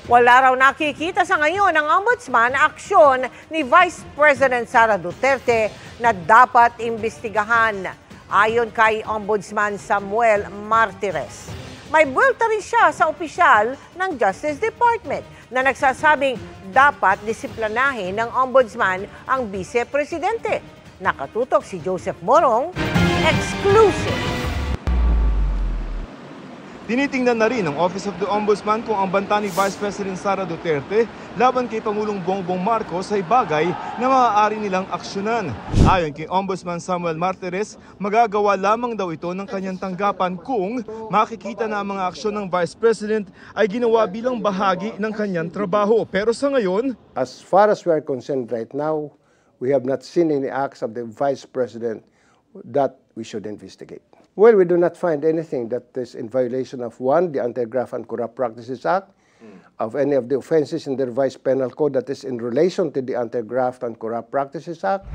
Wala raw nakikita sa ngayon ng Ombudsman na aksyon ni Vice President Sara Duterte na dapat imbestigahan. Ayon kay Ombudsman Samuel Martires, may buwelta rin siya sa opisyal ng Justice Department na nagsasabing dapat disiplinahin ng Ombudsman ang Vice Presidente. Nakatutok si Joseph Morong, exclusive. Tinitingnan na rin ng Office of the Ombudsman kung ang banta ni Vice President Sara Duterte laban kay Pangulong Bongbong Marcos ay bagay na maaari nilang aksyonan. Ayon kay Ombudsman Samuel Martires, magagawa lamang daw ito ng kanyang tanggapan kung makikita na ang mga aksyon ng Vice President ay ginawa bilang bahagi ng kanyang trabaho. Pero sa ngayon, as far as we are concerned right now, we have not seen any acts of the Vice President that we should investigate. Well, we do not find anything that is in violation of one, the Anti-Graft and Corrupt Practices Act, of any of the offenses in the revised penal code that is in relation to the Anti-Graft and Corrupt Practices Act.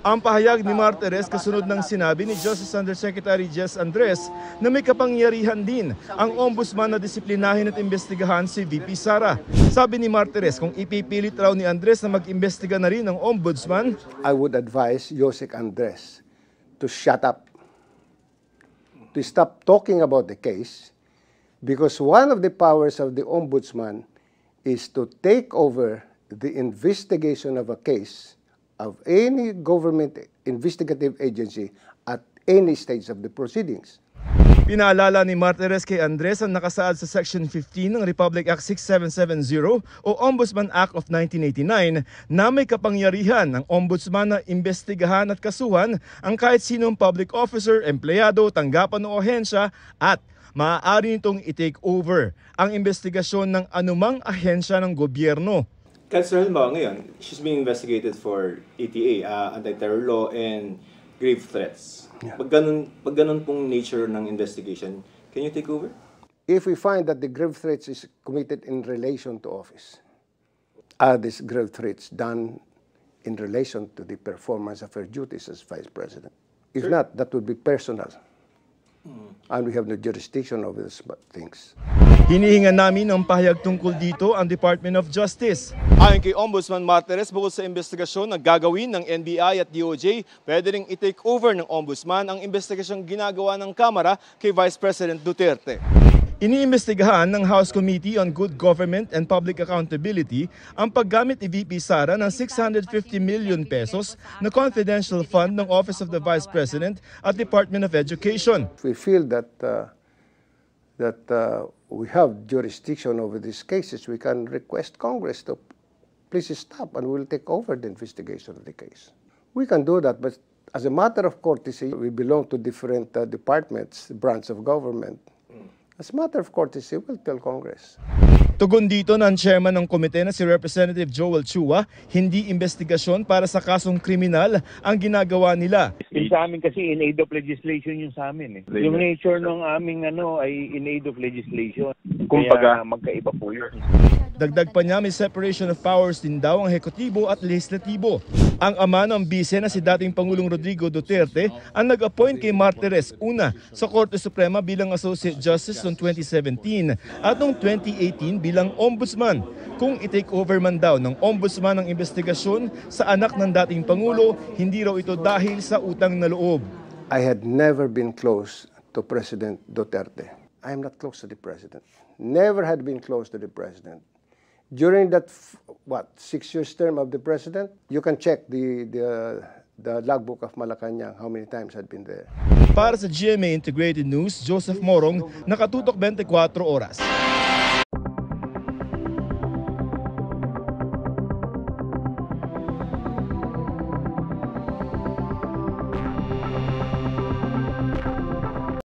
Ang pahayag ni Martires kasunod ng sinabi ni Justice Undersecretary Jess Andres na may kapangyarihan din ang Ombudsman na disiplinahin at imbestigahan si VP Sara. Sabi ni Martires kung ipipilit raw ni Andres na mag-imbestiga na rin ang Ombudsman, I would advise Josec Andres to shut up, to stop talking about the case, because one of the powers of the Ombudsman is to take over the investigation of a case of any government investigative agency at any stage of the proceedings. Pinaalala ni Martires kay Andres ang nakasaad sa Section 15 ng Republic Act 6770 o Ombudsman Act of 1989 na may kapangyarihan ng Ombudsman na imbestigahan at kasuhan ang kahit sinong public officer, empleyado, tanggapan o ahensya at maaari nitong i-take over ang investigasyon ng anumang ahensya ng gobyerno. Kasi halimbawa ngayon, she's being investigated for ETA, anti-terror law and grave threats. Yeah. Pag ganun pong nature ng investigation, can you take over? If we find that the grave threats is committed in relation to office, are these grave threats done in relation to the performance of her duties as Vice President? If not, that would be personal. And we have no jurisdiction over these things. Hinihingan namin ng pahayag tungkol dito ang Department of Justice. Ayon kay Ombudsman Martires, bukod sa investigasyon na gagawin ng NBI at DOJ, pwede ring i-take over ng Ombudsman ang investigasyong ginagawa ng Kamara kay Vice President Duterte. Iniimbestigahan ng House Committee on Good Government and Public Accountability ang paggamit ni VP Sara ng 650 million pesos na confidential fund ng Office of the Vice President at Department of Education. We feel that we have jurisdiction over these cases. We can request Congress to please stop and we'll take over the investigation of the case. We can do that, but as a matter of courtesy, we belong to different departments, branch of government. As a matter of courtesy, we'll tell Congress. Tugon dito ng chairman ng komite na si Representative Joel Chua, hindi investigasyon para sa kasong kriminal ang ginagawa nila. Yung sa amin kasi in aid of legislation yung sa amin. Yung nature ng aming ay in aid of legislation. Kaya magkaiba po yun. Dagdag pa niya, may separation of powers din daw ang ehekutibo at lehislatibo. Ang ama ng bise na si dating Pangulong Rodrigo Duterte ang nag-appoint kay Martires una sa Korte Suprema bilang Associate Justice noong 2017 at noong 2018 bilang Ombudsman. Kung i-take over man daw ng Ombudsman ang investigasyon sa anak ng dating Pangulo, hindi raw ito dahil sa utang na loob. I had never been close to President Duterte. I am not close to the President. Never had been close to the President. During that, 6 years term of the President, you can check the logbook of Malacanang, how many times I'd been there. Para sa GMA Integrated News, Joseph Morong, Nakatutok 24 Oras.